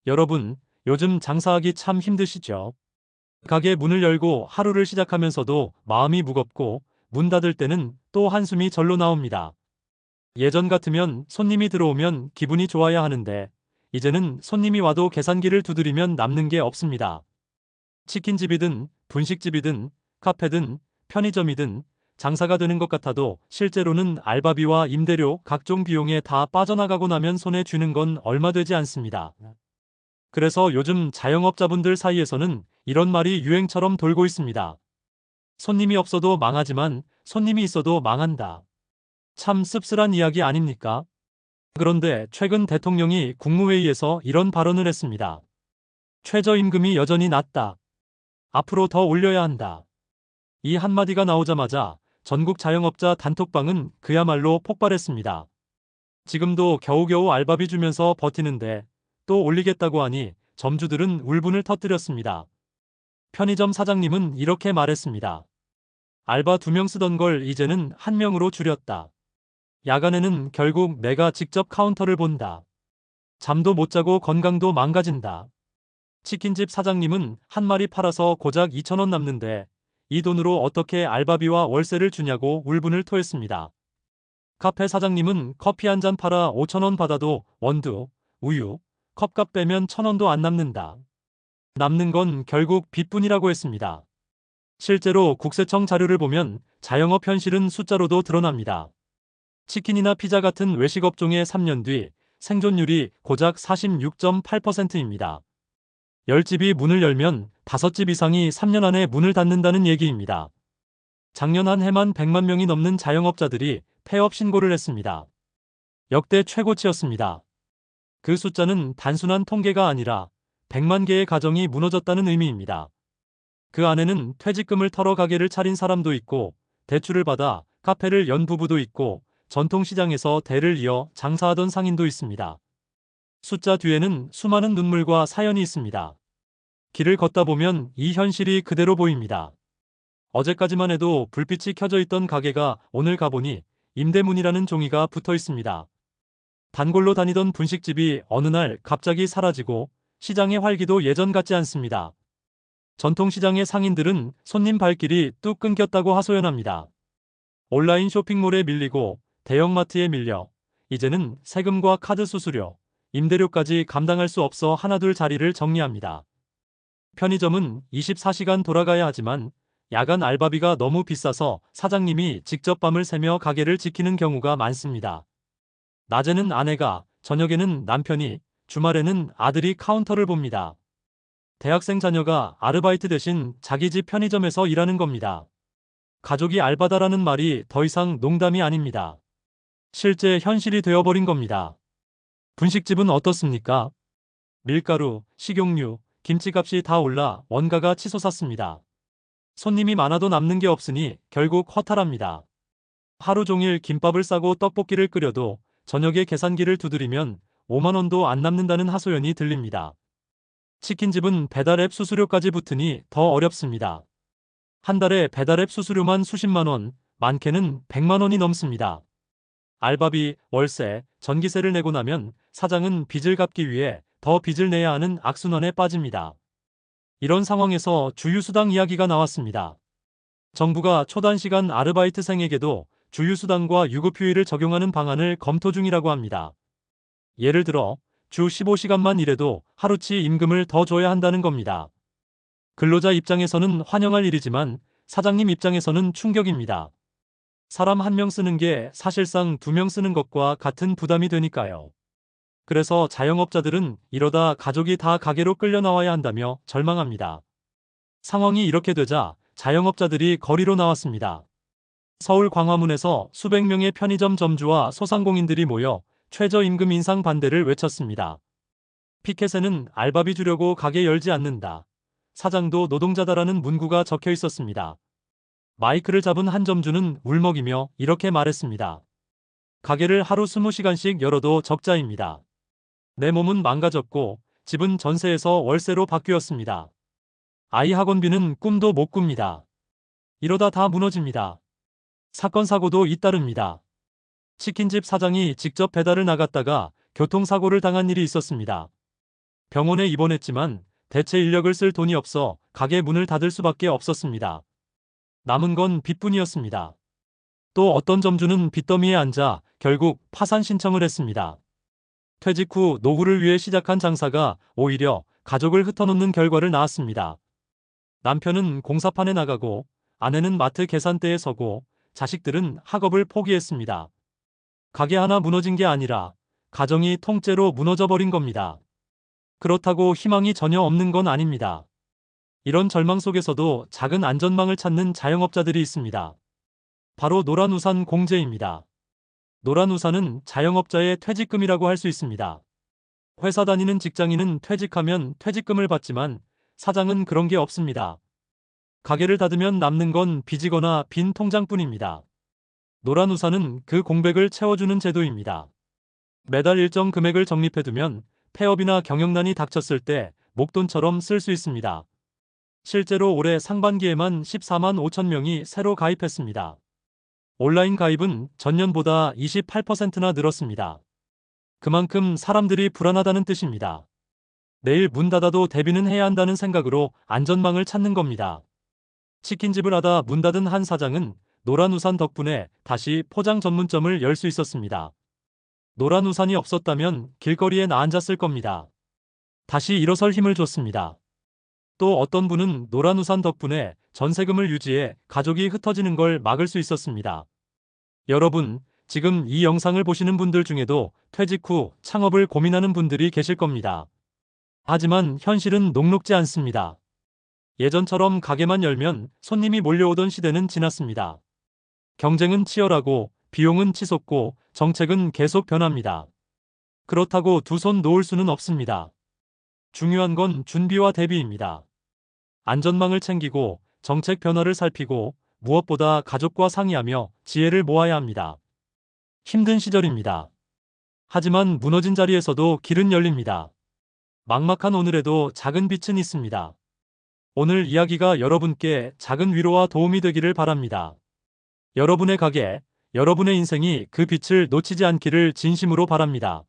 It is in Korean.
여러분, 요즘 장사하기 참 힘드시죠? 가게 문을 열고 하루를 시작하면서도 마음이 무겁고 문 닫을 때는 또 한숨이 절로 나옵니다. 예전 같으면 손님이 들어오면 기분이 좋아야 하는데 이제는 손님이 와도 계산기를 두드리면 남는 게 없습니다. 치킨집이든 분식집이든 카페든 편의점이든 장사가 되는 것 같아도 실제로는 알바비와 임대료, 각종 비용에 다 빠져나가고 나면 손에 쥐는 건 얼마 되지 않습니다. 그래서 요즘 자영업자분들 사이에서는 이런 말이 유행처럼 돌고 있습니다. 손님이 없어도 망하지만 손님이 있어도 망한다. 참 씁쓸한 이야기 아닙니까? 그런데 최근 대통령이 국무회의에서 이런 발언을 했습니다. 최저임금이 여전히 낮다. 앞으로 더 올려야 한다. 이 한마디가 나오자마자 전국 자영업자 단톡방은 그야말로 폭발했습니다. 지금도 겨우겨우 알바비 주면서 버티는데 또 올리겠다고 하니 점주들은 울분을 터뜨렸습니다. 편의점 사장님은 이렇게 말했습니다. 알바 2명 쓰던 걸 이제는 1명으로 줄였다. 야간에는 결국 내가 직접 카운터를 본다. 잠도 못 자고 건강도 망가진다. 치킨집 사장님은 한 마리 팔아서 고작 2,000원 남는데 이 돈으로 어떻게 알바비와 월세를 주냐고 울분을 토했습니다. 카페 사장님은 커피 한 잔 팔아 5,000원 받아도 원두, 우유, 컵값 빼면 1,000원도 안 남는다. 남는 건 결국 빚뿐이라고 했습니다. 실제로 국세청 자료를 보면 자영업 현실은 숫자로도 드러납니다. 치킨이나 피자 같은 외식 업종의 3년 뒤 생존율이 고작 46.8%입니다. 10집이 문을 열면 5집 이상이 3년 안에 문을 닫는다는 얘기입니다. 작년 한 해만 100만 명이 넘는 자영업자들이 폐업 신고를 했습니다. 역대 최고치였습니다. 그 숫자는 단순한 통계가 아니라 100만 개의 가정이 무너졌다는 의미입니다. 그 안에는 퇴직금을 털어 가게를 차린 사람도 있고 대출을 받아 카페를 연 부부도 있고 전통시장에서 대를 이어 장사하던 상인도 있습니다. 숫자 뒤에는 수많은 눈물과 사연이 있습니다. 길을 걷다 보면 이 현실이 그대로 보입니다. 어제까지만 해도 불빛이 켜져 있던 가게가 오늘 가보니 임대문이라는 종이가 붙어 있습니다. 단골로 다니던 분식집이 어느 날 갑자기 사라지고 시장의 활기도 예전 같지 않습니다. 전통시장의 상인들은 손님 발길이 뚝 끊겼다고 하소연합니다. 온라인 쇼핑몰에 밀리고 대형마트에 밀려 이제는 세금과 카드 수수료, 임대료까지 감당할 수 없어 하나둘 자리를 정리합니다. 편의점은 24시간 돌아가야 하지만 야간 알바비가 너무 비싸서 사장님이 직접 밤을 새며 가게를 지키는 경우가 많습니다. 낮에는 아내가, 저녁에는 남편이, 주말에는 아들이 카운터를 봅니다. 대학생 자녀가 아르바이트 대신 자기 집 편의점에서 일하는 겁니다. 가족이 알바다라는 말이 더 이상 농담이 아닙니다. 실제 현실이 되어버린 겁니다. 분식집은 어떻습니까? 밀가루, 식용유, 김치값이 다 올라 원가가 치솟았습니다. 손님이 많아도 남는 게 없으니 결국 허탈합니다. 하루 종일 김밥을 싸고 떡볶이를 끓여도 저녁에 계산기를 두드리면 5만 원도 안 남는다는 하소연이 들립니다. 치킨집은 배달앱 수수료까지 붙으니 더 어렵습니다. 한 달에 배달앱 수수료만 수십만 원, 많게는 100만 원이 넘습니다. 알바비, 월세, 전기세를 내고 나면 사장은 빚을 갚기 위해 더 빚을 내야 하는 악순환에 빠집니다. 이런 상황에서 주휴수당 이야기가 나왔습니다. 정부가 초단시간 아르바이트생에게도 주휴수당과 유급휴일을 적용하는 방안을 검토 중이라고 합니다. 예를 들어 주 15시간만 일해도 하루치 임금을 더 줘야 한다는 겁니다. 근로자 입장에서는 환영할 일이지만 사장님 입장에서는 충격입니다. 사람 1명 쓰는 게 사실상 2명 쓰는 것과 같은 부담이 되니까요. 그래서 자영업자들은 이러다 가족이 다 가게로 끌려 나와야 한다며 절망합니다. 상황이 이렇게 되자 자영업자들이 거리로 나왔습니다. 서울 광화문에서 수백 명의 편의점 점주와 소상공인들이 모여 최저임금 인상 반대를 외쳤습니다. 피켓에는 알바비 주려고 가게 열지 않는다. 사장도 노동자다라는 문구가 적혀 있었습니다. 마이크를 잡은 한 점주는 울먹이며 이렇게 말했습니다. 가게를 하루 20시간씩 열어도 적자입니다. 내 몸은 망가졌고 집은 전세에서 월세로 바뀌었습니다. 아이 학원비는 꿈도 못 꿉니다. 이러다 다 무너집니다. 사건 사고도 잇따릅니다. 치킨집 사장이 직접 배달을 나갔다가 교통사고를 당한 일이 있었습니다. 병원에 입원했지만 대체 인력을 쓸 돈이 없어 가게 문을 닫을 수밖에 없었습니다. 남은 건 빚뿐이었습니다. 또 어떤 점주는 빚더미에 앉아 결국 파산 신청을 했습니다. 퇴직 후 노후를 위해 시작한 장사가 오히려 가족을 흩어놓는 결과를 낳았습니다. 남편은 공사판에 나가고 아내는 마트 계산대에 서고 자식들은 학업을 포기했습니다. 가게 하나 무너진 게 아니라 가정이 통째로 무너져 버린 겁니다. 그렇다고 희망이 전혀 없는 건 아닙니다. 이런 절망 속에서도 작은 안전망을 찾는 자영업자들이 있습니다. 바로 노란우산 공제입니다. 노란우산은 자영업자의 퇴직금이라고 할 수 있습니다. 회사 다니는 직장인은 퇴직하면 퇴직금을 받지만 사장은 그런 게 없습니다. 가게를 닫으면 남는 건 빚이거나 빈 통장뿐입니다. 노란우산은 그 공백을 채워주는 제도입니다. 매달 일정 금액을 적립해두면 폐업이나 경영난이 닥쳤을 때 목돈처럼 쓸 수 있습니다. 실제로 올해 상반기에만 14만 5천 명이 새로 가입했습니다. 온라인 가입은 전년보다 28%나 늘었습니다. 그만큼 사람들이 불안하다는 뜻입니다. 내일 문 닫아도 대비는 해야 한다는 생각으로 안전망을 찾는 겁니다. 치킨집을 하다 문 닫은 한 사장은 노란우산 덕분에 다시 포장 전문점을 열 수 있었습니다. 노란우산이 없었다면 길거리에 나앉았을 겁니다. 다시 일어설 힘을 줬습니다. 또 어떤 분은 노란우산 덕분에 전세금을 유지해 가족이 흩어지는 걸 막을 수 있었습니다. 여러분, 지금 이 영상을 보시는 분들 중에도 퇴직 후 창업을 고민하는 분들이 계실 겁니다. 하지만 현실은 녹록지 않습니다. 예전처럼 가게만 열면 손님이 몰려오던 시대는 지났습니다. 경쟁은 치열하고 비용은 치솟고 정책은 계속 변합니다. 그렇다고 두 손 놓을 수는 없습니다. 중요한 건 준비와 대비입니다. 안전망을 챙기고 정책 변화를 살피고 무엇보다 가족과 상의하며 지혜를 모아야 합니다. 힘든 시절입니다. 하지만 무너진 자리에서도 길은 열립니다. 막막한 오늘에도 작은 빛은 있습니다. 오늘 이야기가 여러분께 작은 위로와 도움이 되기를 바랍니다. 여러분의 가게, 여러분의 인생이 그 빛을 놓치지 않기를 진심으로 바랍니다.